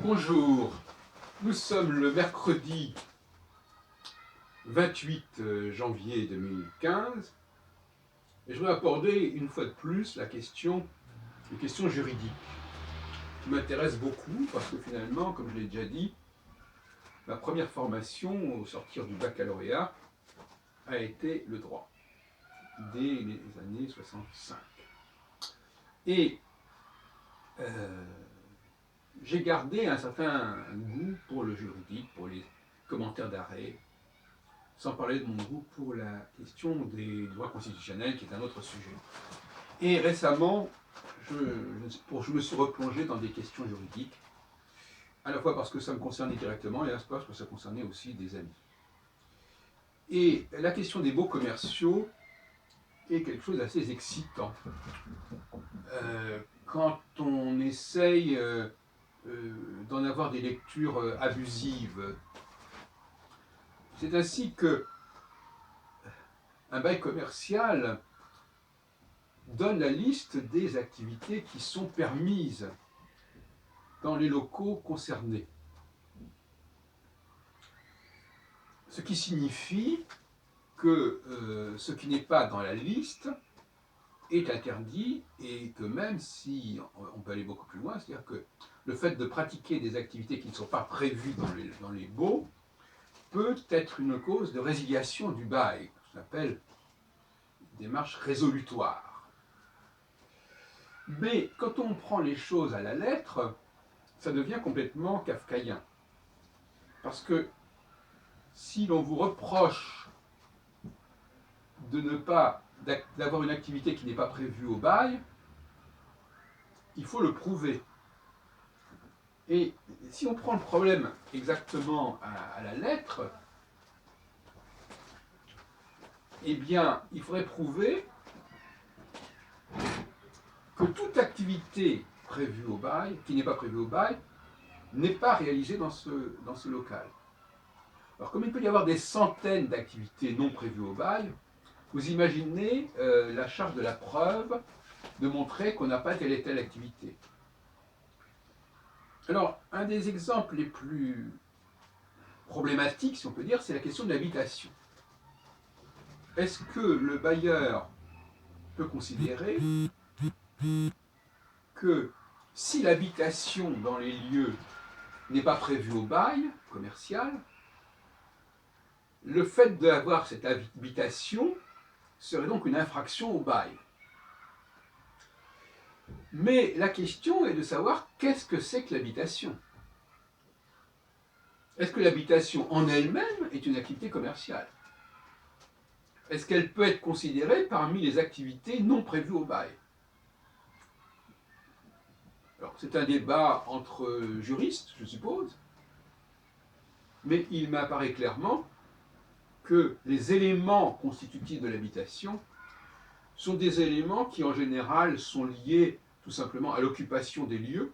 Bonjour, nous sommes le mercredi 28 janvier 2015 et je voudrais aborder une fois de plus les questions juridiques qui m'intéressent beaucoup parce que finalement, comme je l'ai déjà dit, ma première formation au sortir du baccalauréat a été le droit, dès les années 65. Et j'ai gardé un certain goût pour le juridique, pour les commentaires d'arrêt, sans parler de mon goût pour la question des droits constitutionnels, qui est un autre sujet. Et récemment, je me suis replongé dans des questions juridiques, à la fois parce que ça me concernait directement, et à la fois parce que ça concernait aussi des amis. Et la question des baux commerciaux est quelque chose d'assez excitant. Quand on essaye d'en avoir des lectures abusives, c'est ainsi que un bail commercial donne la liste des activités qui sont permises dans les locaux concernés. Ce qui signifie que ce qui n'est pas dans la liste est interdit et que même si on peut aller beaucoup plus loin, c'est-à-dire que le fait de pratiquer des activités qui ne sont pas prévues dans les baux peut être une cause de résiliation du bail, ce qu'on appelle démarche résolutoire. Mais quand on prend les choses à la lettre, ça devient complètement kafkaïen. Parce que si l'on vous reproche d'avoir une activité qui n'est pas prévue au bail, il faut le prouver. Et si on prend le problème exactement à la lettre, eh bien, il faudrait prouver que toute activité prévue au bail, qui n'est pas prévue au bail, n'est pas réalisée dans ce local. Alors, comme il peut y avoir des centaines d'activités non prévues au bail, vous imaginez la charge de la preuve de montrer qu'on n'a pas telle et telle activité. Alors, un des exemples les plus problématiques, si on peut dire, c'est la question de l'habitation. Est-ce que le bailleur peut considérer que si l'habitation dans les lieux n'est pas prévue au bail commercial, le fait d'avoir cette habitation serait donc une infraction au bail? Mais la question est de savoir qu'est-ce que c'est que l'habitation. Est-ce que l'habitation en elle-même est une activité commerciale? Est-ce qu'elle peut être considérée parmi les activités non prévues au bail? Alors, c'est un débat entre juristes, je suppose, mais il m'apparaît clairement que les éléments constitutifs de l'habitation sont des éléments qui, en général, sont liés tout simplement à l'occupation des lieux.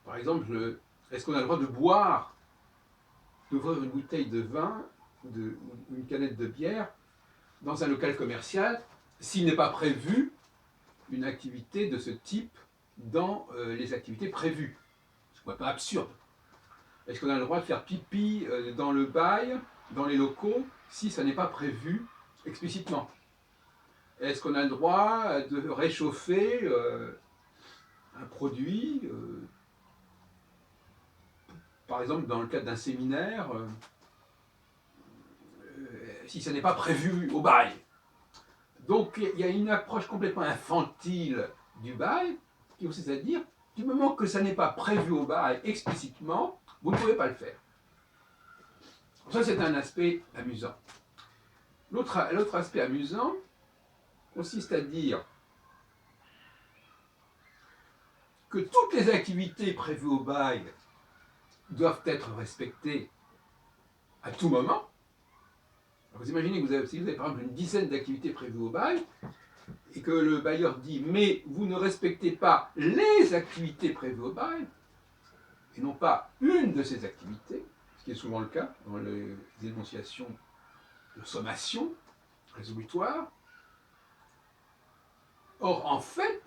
Par exemple, est-ce qu'on a le droit de boire, d'ouvrir une bouteille de vin ou une canette de bière dans un local commercial s'il n'est pas prévu une activité de ce type dans les activités prévues? Ce n'est pas absurde. Est-ce qu'on a le droit de faire pipi dans le bail, dans les locaux, si ça n'est pas prévu explicitement? Est-ce qu'on a le droit de réchauffer un produit, par exemple dans le cadre d'un séminaire, si ça n'est pas prévu au bail? Donc il y a une approche complètement infantile du bail, qui consiste à dire, du moment que ça n'est pas prévu au bail explicitement, vous ne pouvez pas le faire. Ça, c'est un aspect amusant. L'autre aspect amusant consiste à dire que toutes les activités prévues au bail doivent être respectées à tout moment. Alors vous imaginez que si vous avez par exemple une dizaine d'activités prévues au bail, et que le bailleur dit « mais vous ne respectez pas les activités prévues au bail », et non pas une de ces activités, ce qui est souvent le cas dans les énonciations de sommation résolutoire. Or, en fait,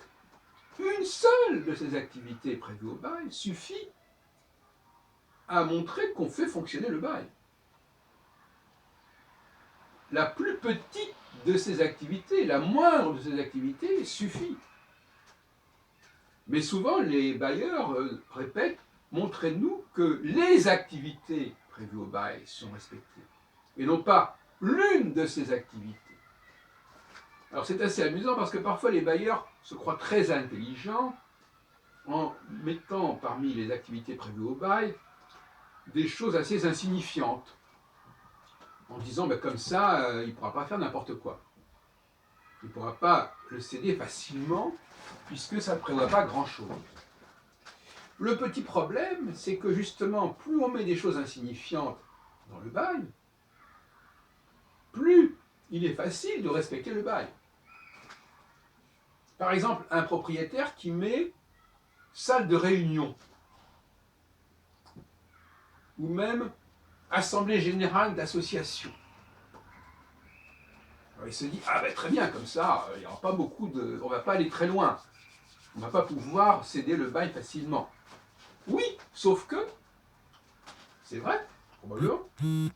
une seule de ces activités prévues au bail suffit à montrer qu'on fait fonctionner le bail. La plus petite de ces activités, la moindre de ces activités suffit. Mais souvent, les bailleurs répètent, montrez-nous que les activités prévues au bail sont respectées, et non pas l'une de ces activités. Alors c'est assez amusant parce que parfois les bailleurs se croient très intelligents en mettant parmi les activités prévues au bail des choses assez insignifiantes, en disant ben, comme ça, il ne pourra pas faire n'importe quoi. Il ne pourra pas le céder facilement puisque ça ne prévoit pas grand-chose. Le petit problème, c'est que justement, plus on met des choses insignifiantes dans le bail, plus il est facile de respecter le bail. Par exemple, un propriétaire qui met salle de réunion, ou même assemblée générale d'association. Il se dit, ah ben très bien, comme ça, il n'y aura pas beaucoup de... on ne va pas aller très loin. On ne va pas pouvoir céder le bail facilement. Oui, sauf que, c'est vrai, probablement,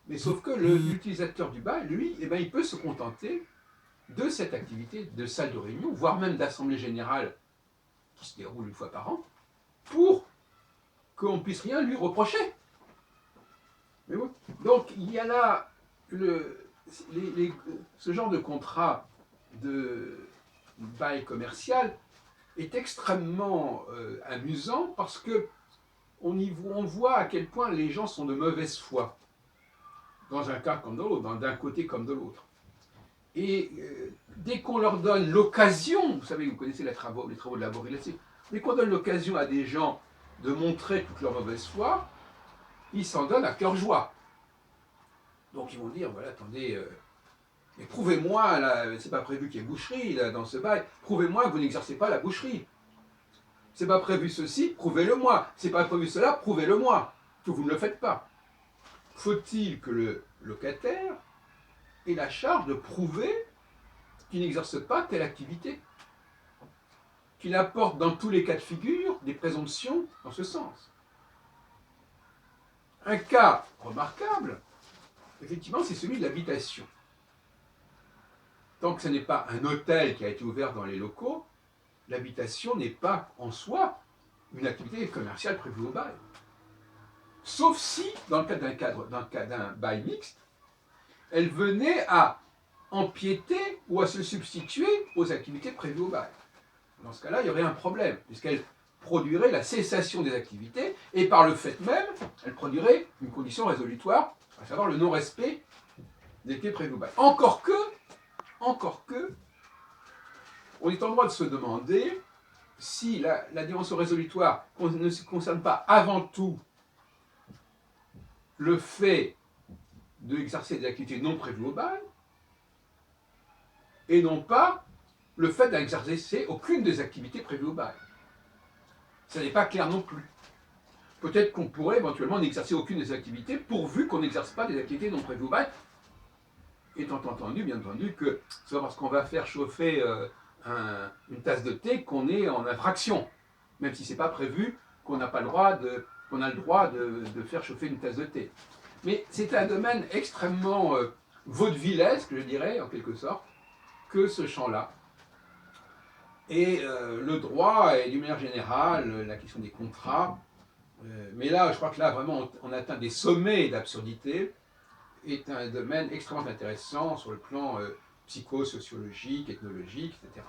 mais sauf que l'utilisateur du bail, lui, eh ben, il peut se contenter de cette activité de salle de réunion, voire même d'assemblée générale qui se déroule une fois par an, pour qu'on ne puisse rien lui reprocher. Mais bon. Donc il y a là ce genre de contrat de bail commercial est extrêmement amusant parce que on voit à quel point les gens sont de mauvaise foi, dans un cas comme dans l'autre, d'un côté comme de l'autre. Et dès qu'on leur donne l'occasion, vous savez, vous connaissez les travaux de la Borélacée, dès qu'on donne l'occasion à des gens de montrer toute leur mauvaise foi, ils s'en donnent à cœur joie. Donc ils vont dire, voilà, attendez, mais prouvez-moi, là, c'est pas prévu qu'il y ait boucherie là, dans ce bail, prouvez-moi que vous n'exercez pas la boucherie. C'est pas prévu ceci, prouvez-le-moi. C'est pas prévu cela, prouvez-le-moi. Que vous ne le faites pas. Faut-il que le locataire ait la charge de prouver qu'il n'exerce pas telle activité, qu'il apporte dans tous les cas de figure des présomptions dans ce sens. Un cas remarquable, effectivement, c'est celui de l'habitation. Tant que ce n'est pas un hôtel qui a été ouvert dans les locaux, l'habitation n'est pas en soi une activité commerciale prévue au bail. Sauf si, dans le cadre d'un bail mixte, elle venait à empiéter ou à se substituer aux activités prévues au bail. Dans ce cas-là, il y aurait un problème, puisqu'elle produirait la cessation des activités, et par le fait même, elle produirait une condition résolutoire, à savoir le non-respect des activités prévues au bail. Encore que, on est en droit de se demander si la dimension résolutoire ne se concerne pas avant tout le fait d'exercer des activités non prévues au bail, et non pas le fait d'exercer aucune des activités prévues au bail. Ça n'est pas clair non plus. Peut-être qu'on pourrait éventuellement n'exercer aucune des activités pourvu qu'on n'exerce pas des activités non prévues au bail, étant entendu, bien entendu, que c'est pas parce qu'on va faire chauffer une tasse de thé qu'on est en infraction, même si ce n'est pas prévu qu'on n'a pas le droit qu'on a le droit de faire chauffer une tasse de thé. Mais c'est un domaine extrêmement vaudevillesque, je dirais, en quelque sorte, que ce champ-là. Et le droit, et d'une manière générale, la question des contrats, mais là, je crois que là, vraiment, on atteint des sommets d'absurdité, est un domaine extrêmement intéressant sur le plan psychosociologique, ethnologique, etc.